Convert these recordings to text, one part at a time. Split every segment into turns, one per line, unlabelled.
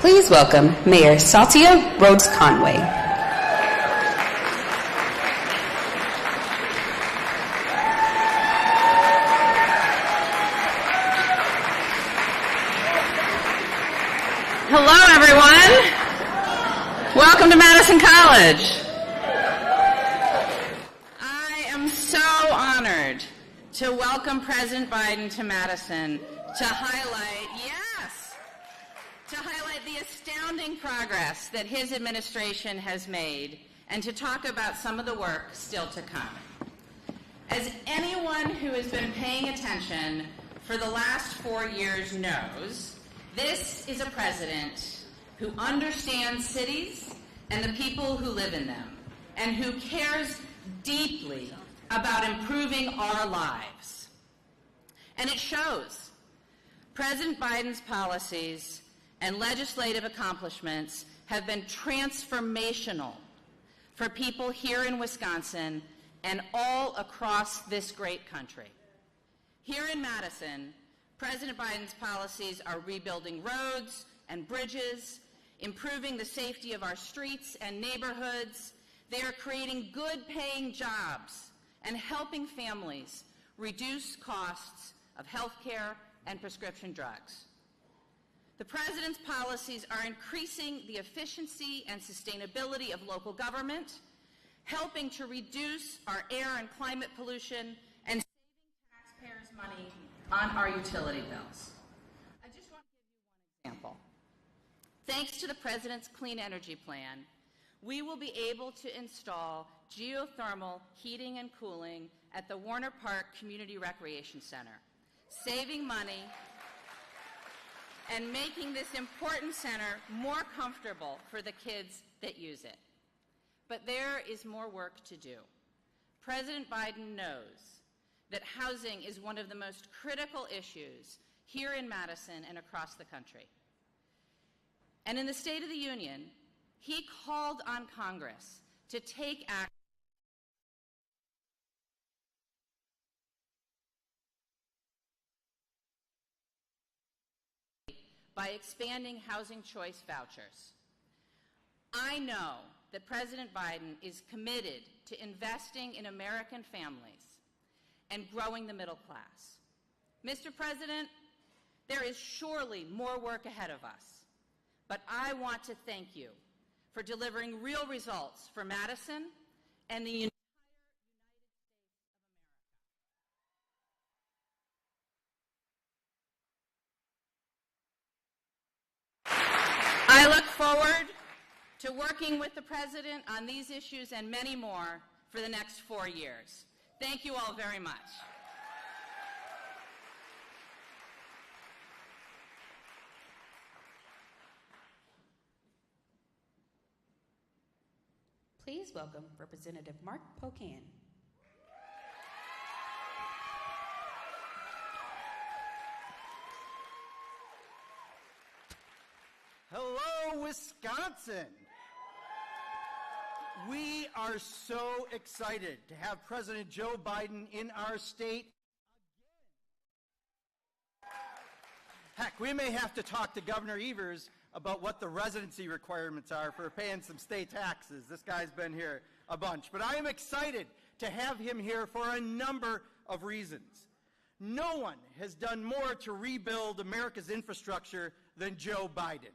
Please welcome Mayor Saltia Rhodes Conway.
Hello, everyone. Welcome to Madison College. I am so honored to welcome President Biden to Madison to highlight the astounding progress that his administration has made and to talk about some of the work still to come. As anyone who has been paying attention for the last 4 years knows, this is a president who understands cities and the people who live in them, and who cares deeply about improving our lives. And it shows. President Biden's policies and legislative accomplishments have been transformational for people here in Wisconsin and all across this great country. Here in Madison, President Biden's policies are rebuilding roads and bridges, improving the safety of our streets and neighborhoods. They are creating good-paying jobs and helping families reduce costs of health care and prescription drugs. The President's policies are increasing the efficiency and sustainability of local government, helping to reduce our air and climate pollution, and saving taxpayers' money on our utility bills. I just want to give you one example. Thanks to the President's Clean Energy Plan, we will be able to install geothermal heating and cooling at the Warner Park Community Recreation Center, saving money and making this important center more comfortable for the kids that use it. But there is more work to do. President Biden knows that housing is one of the most critical issues here in Madison and across the country. And in the State of the Union, he called on Congress to take action by expanding housing choice vouchers. I know that President Biden is committed to investing in American families and growing the middle class. Mr. President, there is surely more work ahead of us, but I want to thank you for delivering real results for Madison and the entire United States of America. I look forward to working with the President on these issues and many more for the next 4 years. Thank you all very much.
Please welcome Representative Mark Pocan.
Hello, Wisconsin. We are so excited to have President Joe Biden in our state again. Heck, we may have to talk to Governor Evers about what the residency requirements are for paying some state taxes. This guy's been here a bunch. But I am excited to have him here for a number of reasons. No one has done more to rebuild America's infrastructure than Joe Biden.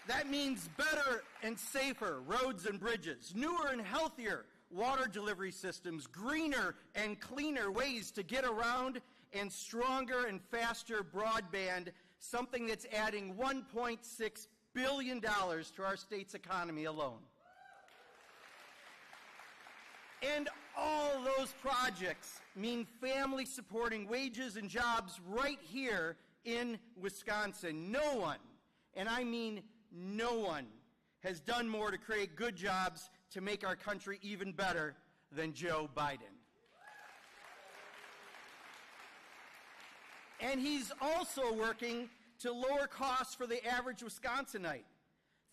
That means better and safer roads and bridges, newer and healthier water delivery systems, greener and cleaner ways to get around, and stronger and faster broadband, something that's adding $1.6 billion to our state's economy alone. And all those projects mean family supporting wages and jobs right here in Wisconsin. No one, and I mean no one, has done more to create good jobs to make our country even better than Joe Biden. And he's also working to lower costs for the average Wisconsinite.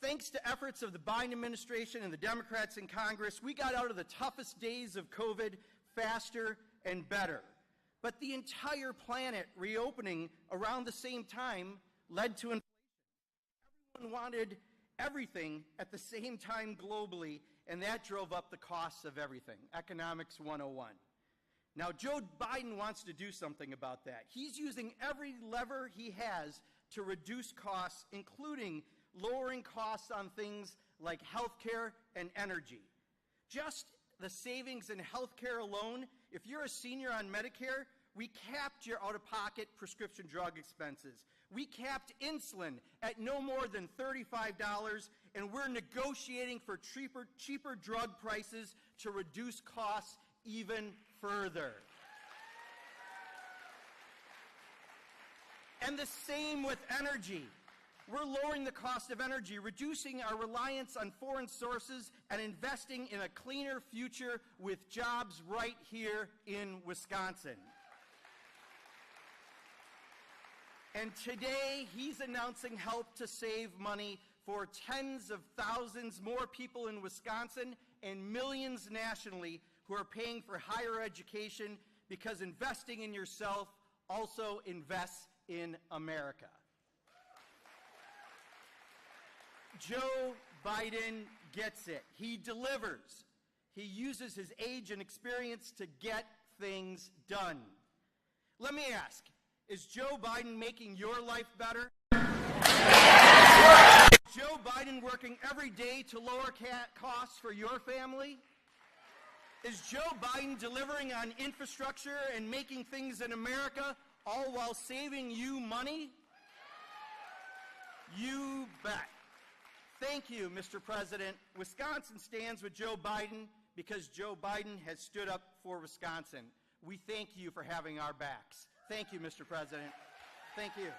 Thanks to efforts of the Biden administration and the Democrats in Congress, we got out of the toughest days of COVID faster and better. But the entire planet reopening around the same time led to inflation. Everyone wanted everything at the same time globally, and that drove up the costs of everything. Economics 101. Now, Joe Biden wants to do something about that. He's using every lever he has to reduce costs, including lowering costs on things like health care and energy. Just the savings in health care alone, if you're a senior on Medicare, we capped your out-of-pocket prescription drug expenses. We capped insulin at no more than $35, and we're negotiating for cheaper drug prices to reduce costs even further. And the same with energy. We're lowering the cost of energy, reducing our reliance on foreign sources, and investing in a cleaner future with jobs right here in Wisconsin. And today, he's announcing help to save money for tens of thousands more people in Wisconsin and millions nationally who are paying for higher education, because investing in yourself also invests in America. Joe Biden gets it. He delivers. He uses his age and experience to get things done. Let me ask, is Joe Biden making your life better? Is Joe Biden working every day to lower costs for your family? Is Joe Biden delivering on infrastructure and making things in America, all while saving you money? You bet. Thank you, Mr. President. Wisconsin stands with Joe Biden because Joe Biden has stood up for Wisconsin. We thank you for having our backs. Thank you, Mr. President. Thank you.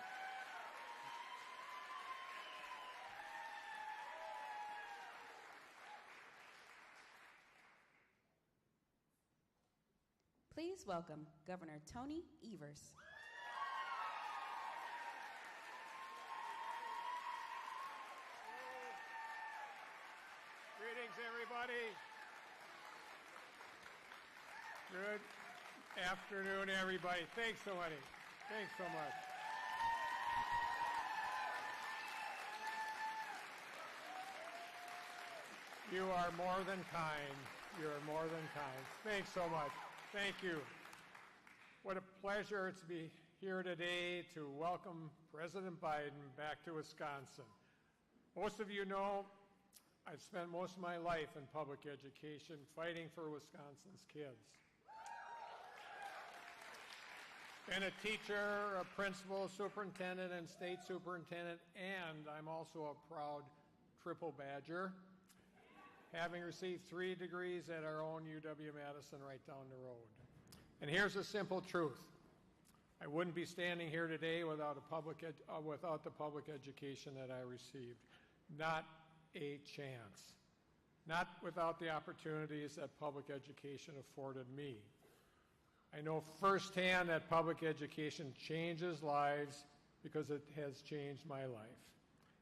Please welcome Governor Tony Evers.
Greetings, everybody. Good afternoon, everybody. Thanks so much. Thanks so much. You are more than kind. You are more than kind. Thanks so much. Thank you. What a pleasure to be here today to welcome President Biden back to Wisconsin. Most of you know I've spent most of my life in public education fighting for Wisconsin's kids. Been a teacher, a principal, superintendent, and state superintendent, and I'm also a proud triple badger, having received 3 degrees at our own UW-Madison right down the road. And here's the simple truth. I wouldn't be standing here today without the public education that I received. Not a chance. Not without the opportunities that public education afforded me. I know firsthand that public education changes lives because it has changed my life.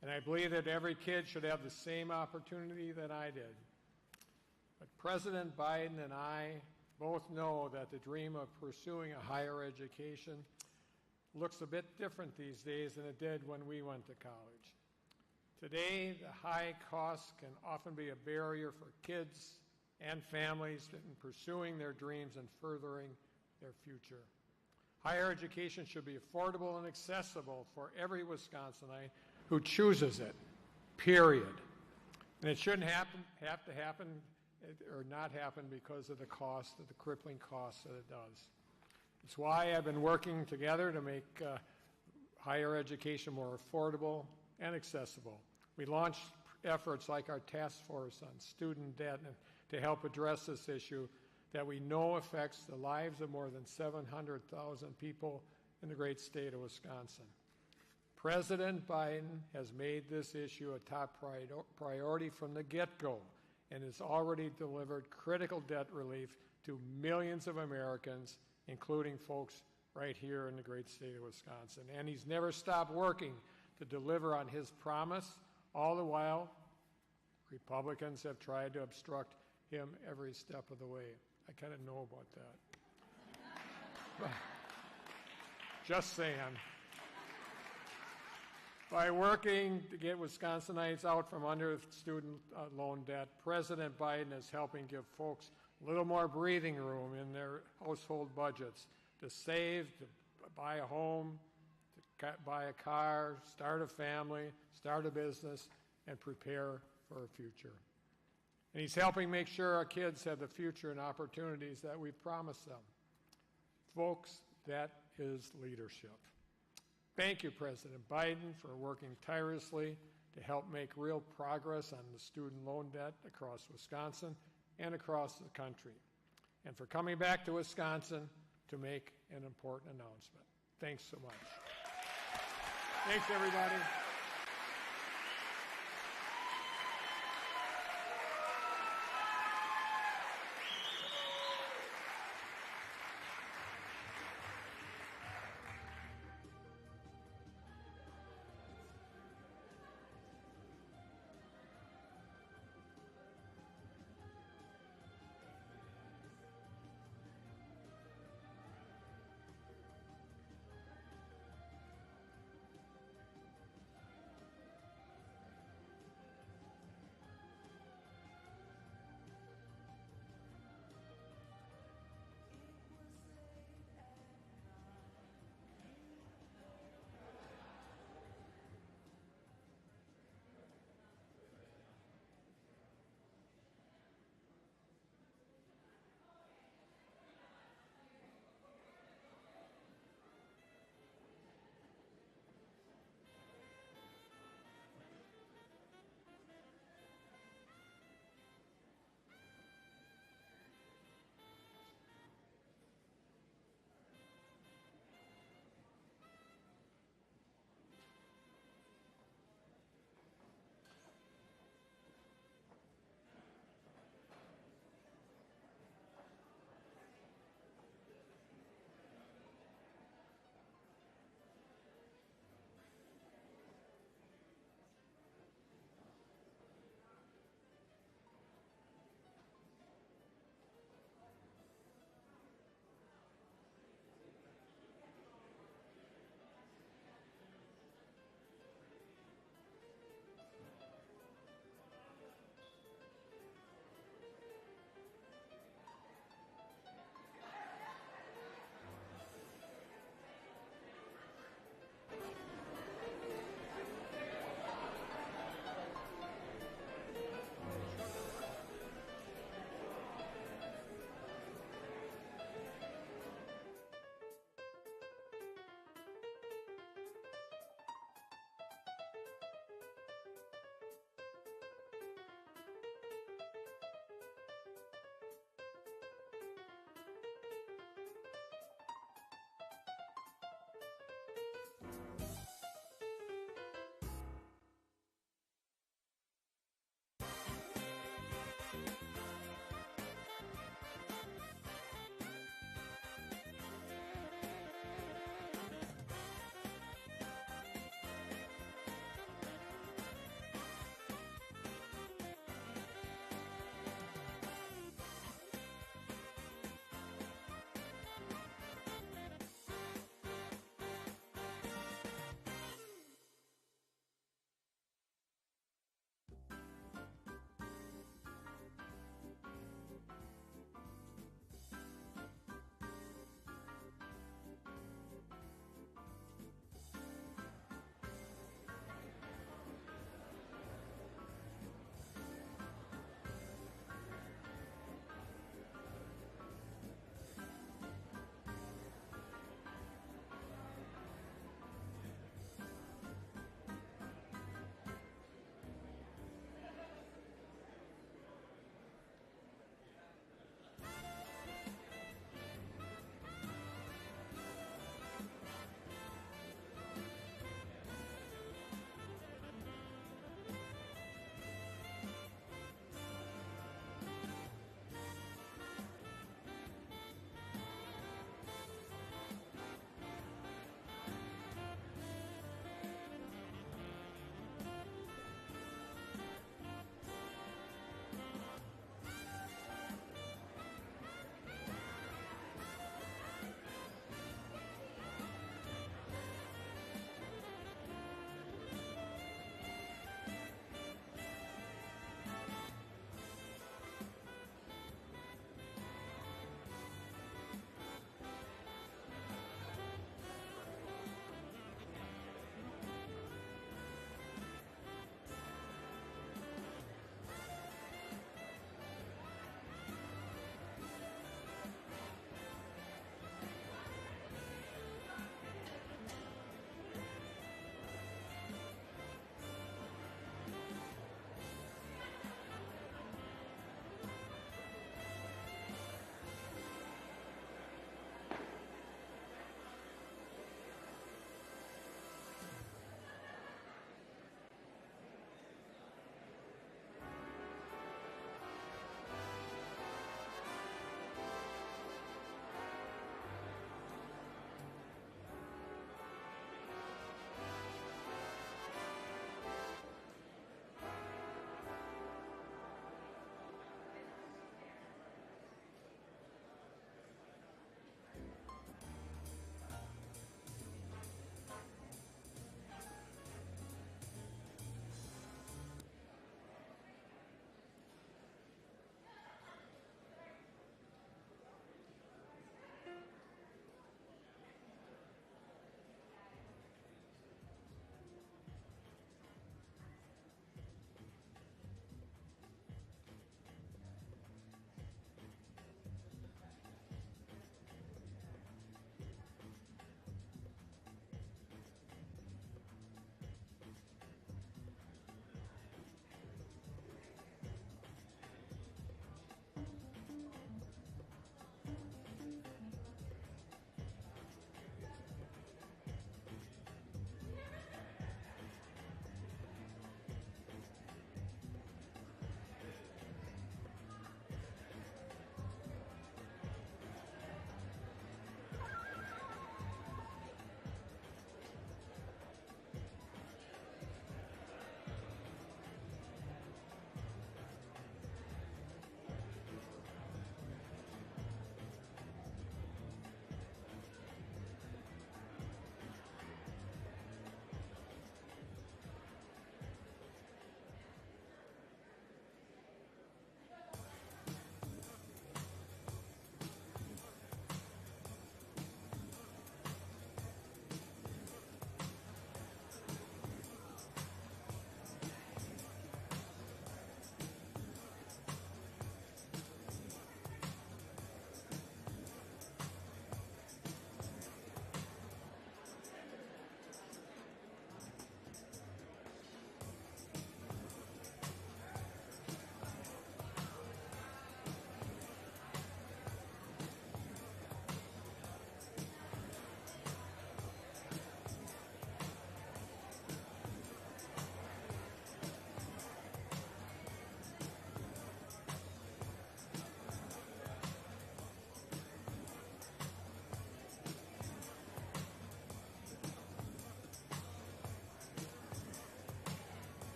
And I believe that every kid should have the same opportunity that I did. But President Biden and I both know that the dream of pursuing a higher education looks a bit different these days than it did when we went to college. Today, the high costs can often be a barrier for kids and families in pursuing their dreams and furthering their future. Higher education should be affordable and accessible for every Wisconsinite who chooses it, period. And it shouldn't have to happen or not happen because of the cost, of the crippling costs that it does. It's why I've been working together to make higher education more affordable and accessible. We launched efforts like our task force on student debt to help address this issue that we know affects the lives of more than 700,000 people in the great state of Wisconsin. President Biden has made this issue a top priority from the get-go and has already delivered critical debt relief to millions of Americans, including folks right here in the great state of Wisconsin. And he's never stopped working to deliver on his promise. All the while, Republicans have tried to obstruct him every step of the way. I kind of know about that. Just saying. By working to get Wisconsinites out from under student loan debt, President Biden is helping give folks a little more breathing room in their household budgets to save, to buy a home, to buy a car, start a family, start a business, and prepare for a future. And he's helping make sure our kids have the future and opportunities that we've promised them. Folks, that is leadership. Thank you, President Biden, for working tirelessly to help make real progress on the student loan debt across Wisconsin and across the country, and for coming back to Wisconsin to make an important announcement. Thanks so much. Thanks, everybody.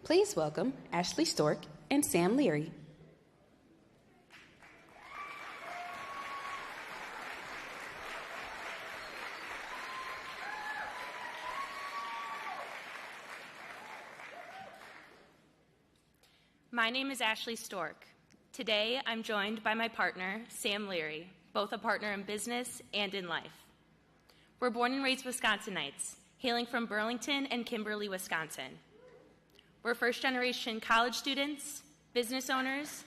Please welcome Ashley Stork and Sam Leary.
My name is Ashley Stork. Today, I'm joined by my partner, Sam Leary, both a partner in business and in life. We're born and raised Wisconsinites, hailing from Burlington and Kimberly, Wisconsin. We're first-generation college students, business owners,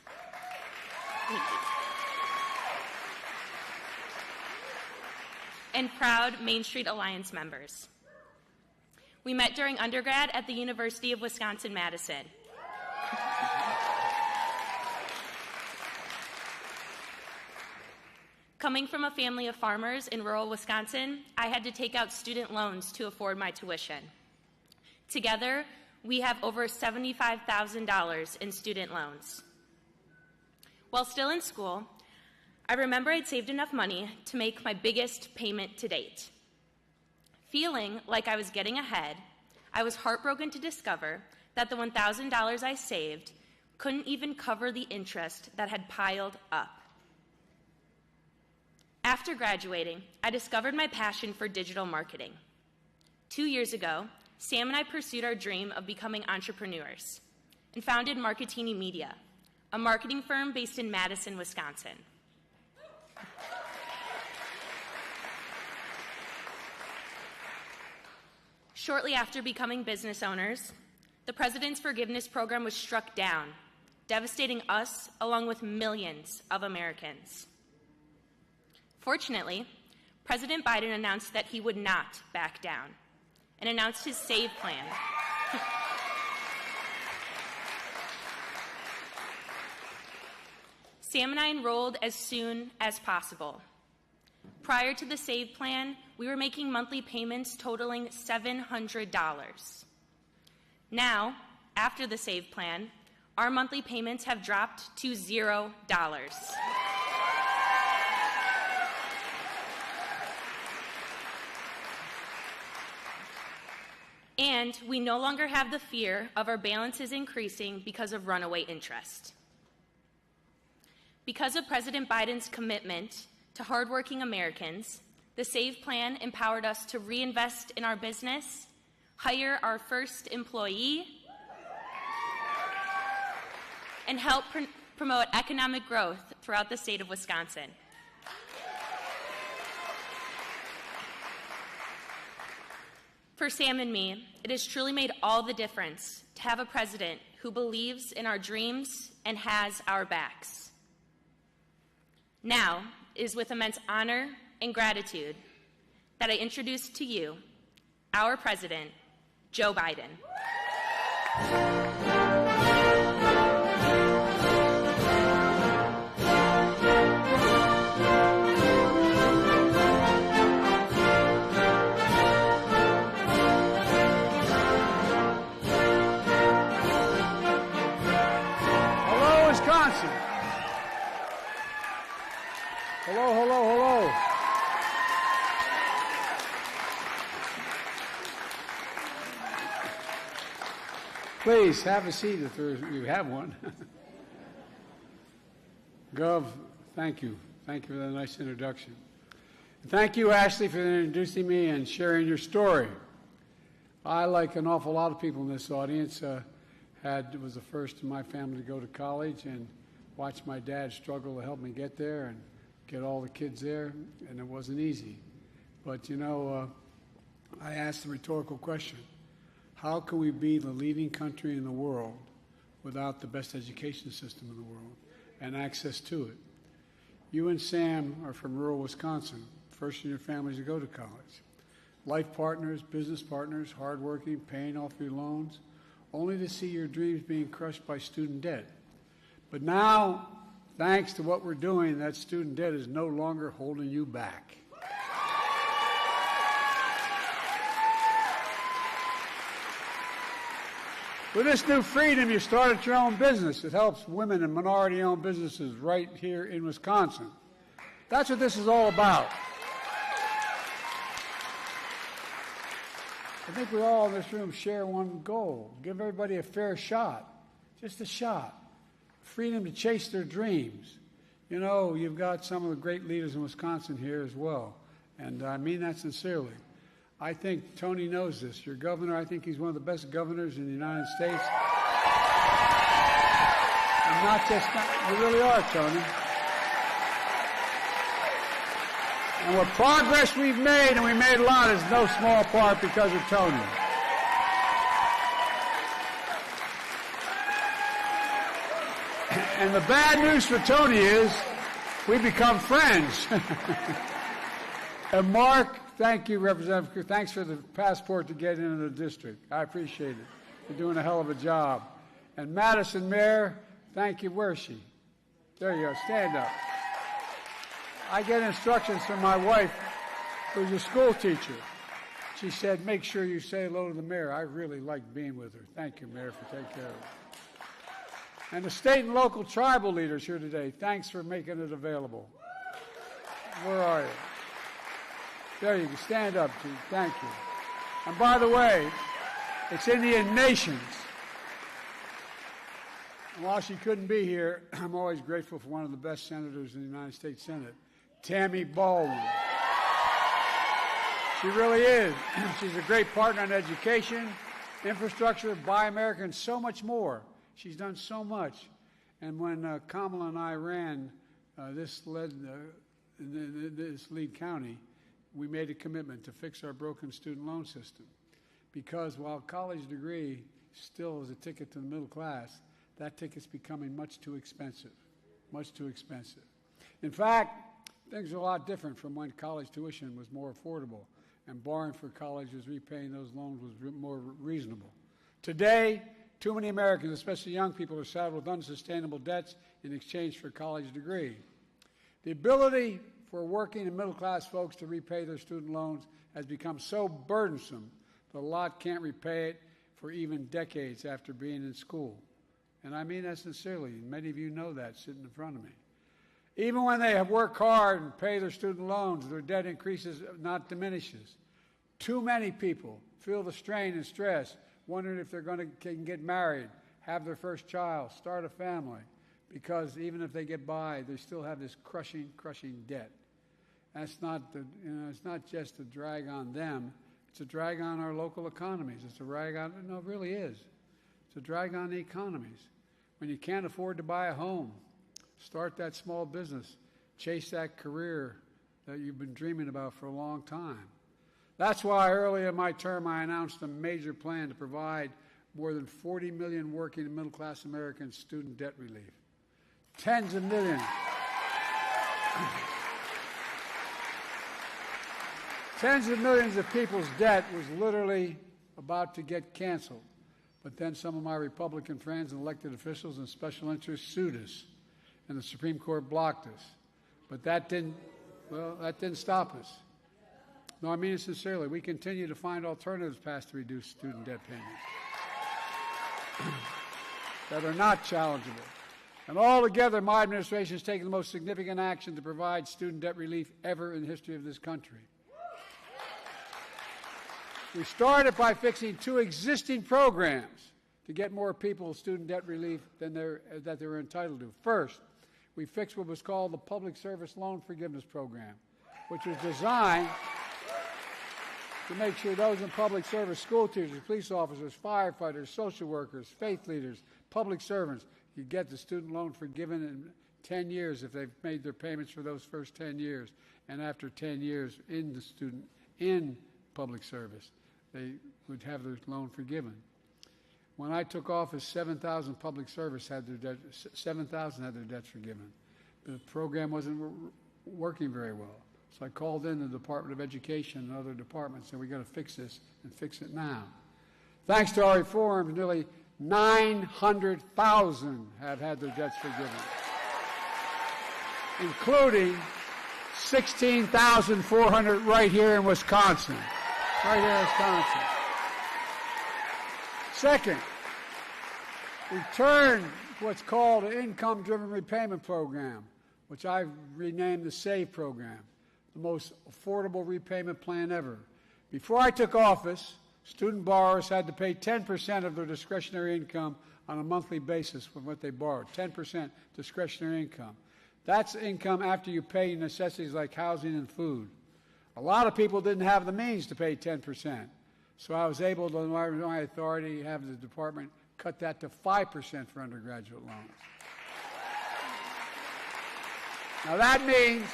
and proud Main Street Alliance members. We met during undergrad at the University of Wisconsin-Madison. Coming from a family of farmers in rural Wisconsin, I had to take out student loans to afford my tuition. Together, we have over $75,000 in student loans. While still in school, I remember I'd saved enough money to make my biggest payment to date. Feeling like I was getting ahead, I was heartbroken to discover that the $1,000 I saved couldn't even cover the interest that had piled up. After graduating, I discovered my passion for digital marketing. 2 years ago, Sam and I pursued our dream of becoming entrepreneurs and founded Marketini Media, a marketing firm based in Madison, Wisconsin. Shortly after becoming business owners, the President's Forgiveness Program was struck down, devastating us along with millions of Americans. Fortunately, President Biden announced that he would not back down and announced his SAVE plan. Sam and I enrolled as soon as possible. Prior to the SAVE plan, we were making monthly payments totaling $700. Now, after the SAVE plan, our monthly payments have dropped to $0. And we no longer have the fear of our balances increasing because of runaway interest. Because of President Biden's commitment to hardworking Americans, the SAVE plan empowered us to reinvest in our business, hire our first employee, and help promote economic growth throughout the state of Wisconsin. For Sam and me, it has truly made all the difference to have a president who believes in our dreams and has our backs. Now, it is with immense honor and gratitude that I introduce to you our president, Joe Biden.
Hello, hello, hello. Please have a seat if you have one. Gov, thank you. Thank you for that nice introduction. And thank you, Ashley, for introducing me and sharing your story. I, like an awful lot of people in this audience, was the first in my family to go to college and watch my dad struggle to help me get there and get all the kids there, and it wasn't easy. But, you know, I asked the rhetorical question, how can we be the leading country in the world without the best education system in the world and access to it? You and Sam are from rural Wisconsin, first in your families to go to college. Life partners, business partners, hardworking, paying off your loans, only to see your dreams being crushed by student debt. But now, thanks to what we're doing, that student debt is no longer holding you back. With this new freedom, you started your own business. It helps women and minority-owned businesses right here in Wisconsin. That's what this is all about.
think we all in this room share one goal: give everybody a fair shot, just a shot, freedom to chase their dreams. You know, you've got some of the great leaders in Wisconsin here as well, and I mean that sincerely. I think Tony knows this. Your governor, I think he's one of the best governors in the United States. And not just, you really are, Tony. And what progress we've made, and we made a lot, is no small part because of Tony. And the bad news for Tony is we become friends. And Mark, thank you, Representative. Thanks for the passport to get into the district. I appreciate it. You're doing a hell of a job. And Madison, Mayor, thank you. Where is she? There you go. Stand up. I get instructions from my wife, who's a school teacher. She said, make sure you say hello to the mayor. I really like being with her. Thank you, Mayor, for taking care of her. And the state and local tribal leaders here today, thanks for making it available. Where are you? There you go. Stand up, Chief. Thank you. And by the way, it's Indian Nations. And while she couldn't be here, I'm always grateful for one of the best senators in the United States Senate, Tammy Baldwin. She really is. She's a great partner in education, infrastructure, Buy America, and so much more. She's done so much. And when Kamala and I ran this lead county, we made a commitment to fix our broken student loan system. Because while college degree still is a ticket to the middle class, that ticket's becoming much too expensive, much too expensive. In fact, things are a lot different from when college tuition was more affordable and borrowing for college was repaying those loans was more reasonable. Today, too many Americans, especially young people, are saddled with unsustainable debts in exchange for a college degree. The ability for working and middle-class folks to repay their student loans has become so burdensome that a lot can't repay it for even decades after being in school. And I mean that sincerely. Many of you know that sitting in front of me. Even when they have worked hard and pay their student loans, their debt increases, not diminishes. Too many people feel the strain and stress, wondering if they're can get married, have their first child, start a family, because even if they get by, they still have this crushing debt. That's not it's not just a drag on them, it's a drag on our local economies. It's a drag on, no, it really is. It's a drag on the economies. When you can't afford to buy a home, start that small business, chase that career that you've been dreaming about for a long time. That's why early in my term I announced a major plan to provide more than 40 million working and middle-class Americans student debt relief. Tens of millions. Tens of millions of people's debt was literally about to get canceled. But then some of my Republican friends and elected officials and special interests sued us, and the Supreme Court blocked us. But that didn't stop us. No, I mean it sincerely. We continue to find alternatives paths to reduce student debt payments that are not challengeable. And altogether, my administration has taken the most significant action to provide student debt relief ever in the history of this country. We started by fixing two existing programs to get more people student debt relief than that they were entitled to. First, we fixed what was called the Public Service Loan Forgiveness Program, which was designed to make sure those in public service, school teachers, police officers, firefighters, social workers, faith leaders, public servants, you get the student loan forgiven in 10 years if they've made their payments for those first 10 years. And after 10 years in public service, they would have their loan forgiven. When I took office, 7,000 public service had their debts forgiven. The program wasn't working very well. So I called in the Department of Education and other departments and we got to fix this and fix it now. Thanks to our reforms, nearly 900,000 have had their debts forgiven, including 16,400 right here in Wisconsin. Right here in Wisconsin. Second, we turned what's called an income-driven repayment program, which I've renamed the SAVE program, the most affordable repayment plan ever. Before I took office, Student borrowers had to pay 10% of their discretionary income on a monthly basis from what they borrowed, 10% discretionary income. That's income after you pay necessities like housing and food. A lot of people didn't have the means to pay 10%. So I was able to, in my authority, have the department cut that to 5% for undergraduate loans. Now that means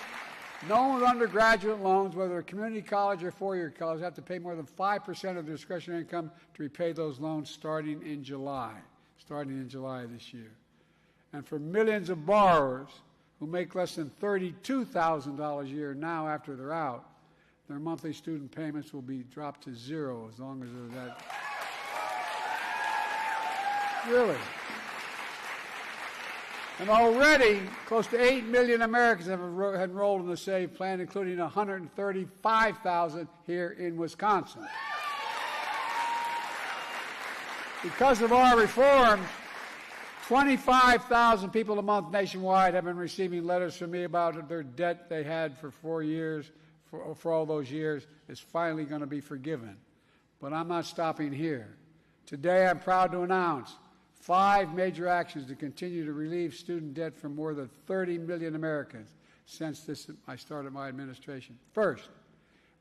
no one with undergraduate loans, whether a community college or four-year college, have to pay more than 5% of their discretionary income to repay those loans starting in July this year. And for millions of borrowers who make less than $32,000 a year now after they're out, their monthly student payments will be dropped to zero as long as they're that. Really. And already, close to 8 million Americans have enrolled in the SAVE plan, including 135,000 here in Wisconsin. Because of our reforms, 25,000 people a month nationwide have been receiving letters from me about their debt they had for 4 years, for all those years, is finally going to be forgiven. But I'm not stopping here. Today, I'm proud to announce 5 major actions to continue to relieve student debt for more than 30 million Americans since I started my administration. First,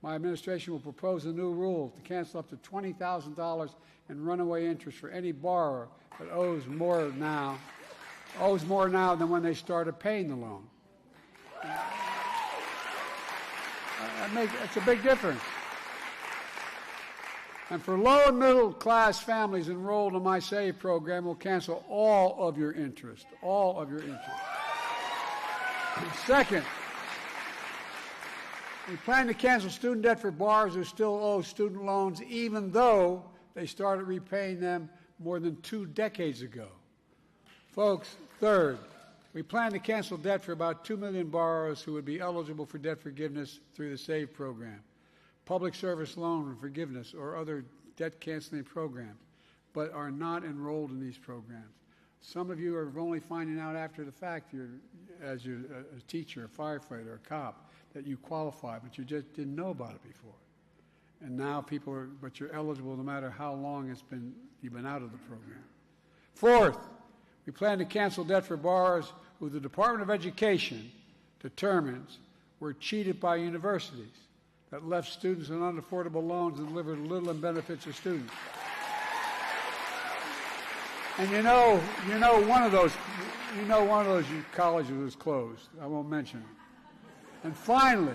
my administration will propose a new rule to cancel up to $20,000 in runaway interest for any borrower that owes more now than when they started paying the loan. It's a big difference. And for low and middle class families enrolled in my SAVE program, we'll cancel all of your interest. Second, we plan to cancel student debt for borrowers who still owe student loans even though they started repaying them more than 2 decades ago. Folks, third, we plan to cancel debt for about 2 million borrowers who would be eligible for debt forgiveness through the SAVE program, public service loan forgiveness, or other debt-canceling programs, but are not enrolled in these programs. Some of you are only finding out after the fact, as you're a teacher, a firefighter, a cop, that you qualify, but you just didn't know about it before. And now but you're eligible no matter how long you've been out of the program. Fourth, we plan to cancel debt for borrowers who the Department of Education determines were cheated by universities that left students on unaffordable loans and delivered little in benefits to students. And you know one of those colleges was closed. I won't mention it. And finally,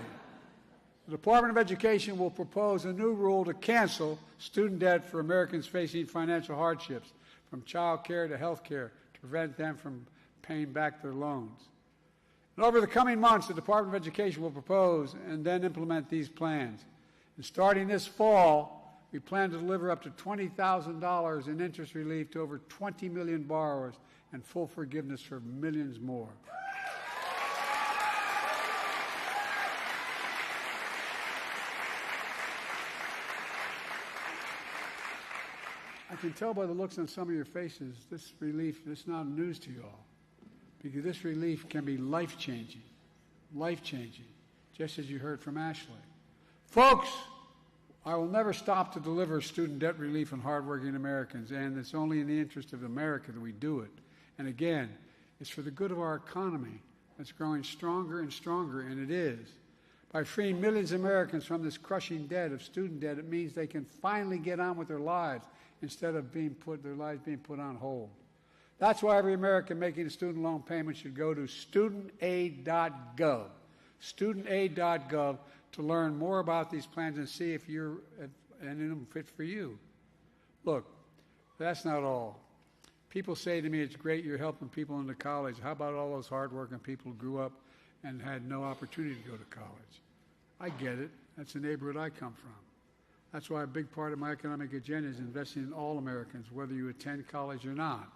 the Department of Education will propose a new rule to cancel student debt for Americans facing financial hardships, from child care to health care, to prevent them from paying back their loans. And over the coming months, the Department of Education will propose and then implement these plans. And starting this fall, we plan to deliver up to $20,000 in interest relief to over 20 million borrowers and full forgiveness for millions more. I can tell by the looks on some of your faces, this relief is not news to you all. Because this relief can be life-changing, just as you heard from Ashley. Folks, I will never stop to deliver student debt relief on hardworking Americans, and it's only in the interest of America that we do it. And again, it's for the good of our economy that's growing stronger and stronger, and it is. By freeing millions of Americans from this crushing debt of student debt, it means they can finally get on with their lives instead of their lives being put on hold. That's why every American making a student loan payment should go to studentaid.gov, studentaid.gov, to learn more about these plans and see if any of them fit for you. Look, that's not all. People say to me, it's great you're helping people into college. How about all those hardworking people who grew up and had no opportunity to go to college? I get it. That's the neighborhood I come from. That's why a big part of my economic agenda is investing in all Americans, whether you attend college or not.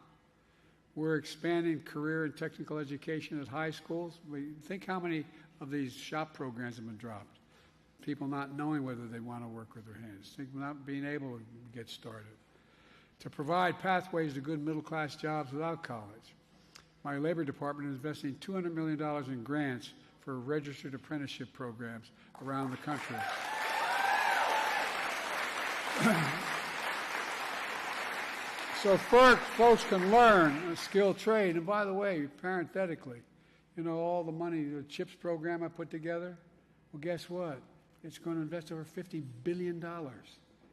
We're expanding career and technical education at high schools. Think how many of these shop programs have been dropped. People not knowing whether they want to work with their hands. Think not being able to get started. To provide pathways to good middle-class jobs without college. My Labor Department is investing $200 million in grants for registered apprenticeship programs around the country. So folks can learn a skilled trade. And by the way, parenthetically, you know, all the money, the CHIPS program I put together, well, guess what? It's going to invest over $50 billion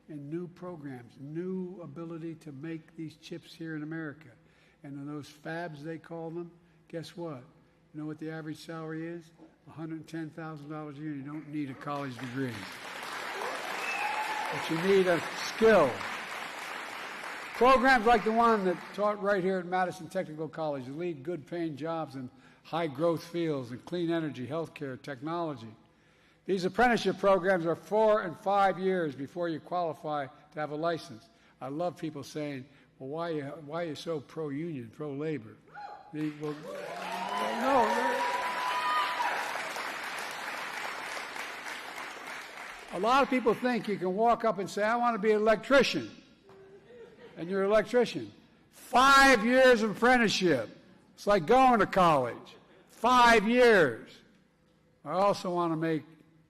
in new programs, new ability to make these chips here in America. And in those fabs, they call them, guess what? You know what the average salary is? $110,000 a year. You don't need a college degree. But you need a skill. Programs like the one that taught right here at Madison Technical College lead good-paying jobs in high-growth fields in clean energy, healthcare, technology. These apprenticeship programs are 4 and 5 years before you qualify to have a license. I love people saying, well, why are you so pro-union, pro-labor? No. A lot of people think you can walk up and say, I want to be an electrician. And you're an electrician. 5 years of apprenticeship. It's like going to college. 5 years. I also want to make,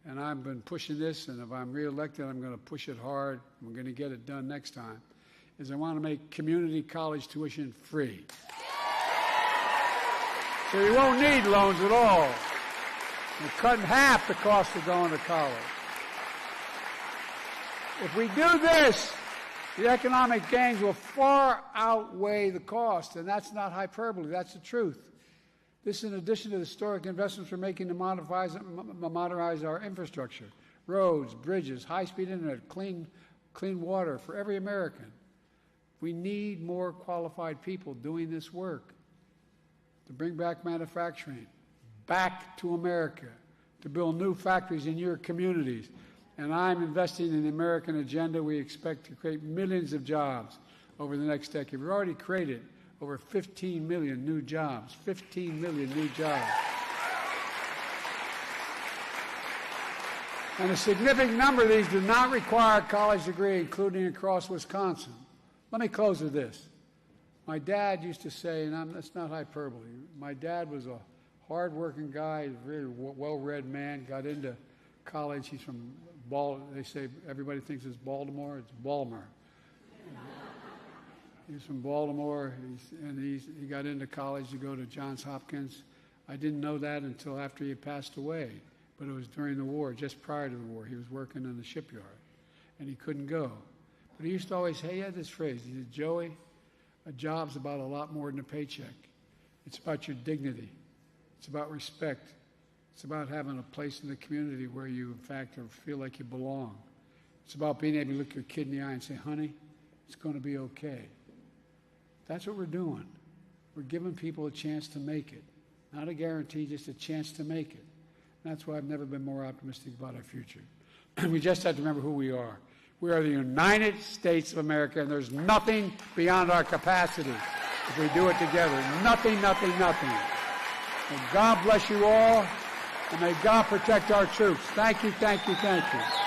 and I've been pushing this, and if I'm reelected, I'm going to push it hard. I'm going to get it done next time, is I want to make community college tuition free. So you won't need loans at all. We're cutting half the cost of going to college. If we do this, the economic gains will far outweigh the cost, and that's not hyperbole, that's the truth. This is in addition to the historic investments we're making to modernize our infrastructure, roads, bridges, high-speed internet, clean water for every American. We need more qualified people doing this work to bring back manufacturing, back to America, to build new factories in your communities. And I'm investing in the American agenda. We expect to create millions of jobs over the next decade. We've already created over 15 million new jobs. 15 million new jobs. And a significant number of these do not require a college degree, including across Wisconsin. Let me close with this. My dad used to say, and that's not hyperbole, my dad was a hard-working guy, a really well-read man, got into college. He's from they say everybody thinks it's Baltimore. It's Baltimore. He's from Baltimore, he got into college to go to Johns Hopkins. I didn't know that until after he passed away, but it was during the war, just prior to the war. He was working in the shipyard, and he couldn't go. But he used to always say, he had this phrase, he said, Joey, a job's about a lot more than a paycheck. It's about your dignity. It's about respect. It's about having a place in the community where you, in fact, feel like you belong. It's about being able to look your kid in the eye and say, honey, it's going to be okay. That's what we're doing. We're giving people a chance to make it. Not a guarantee, just a chance to make it. And that's why I've never been more optimistic about our future. We just have to remember who we are. We are the United States of America, and there's nothing beyond our capacity if we do it together. Nothing, nothing, nothing. May God bless you all. And may God protect our troops. Thank you, thank you, thank you.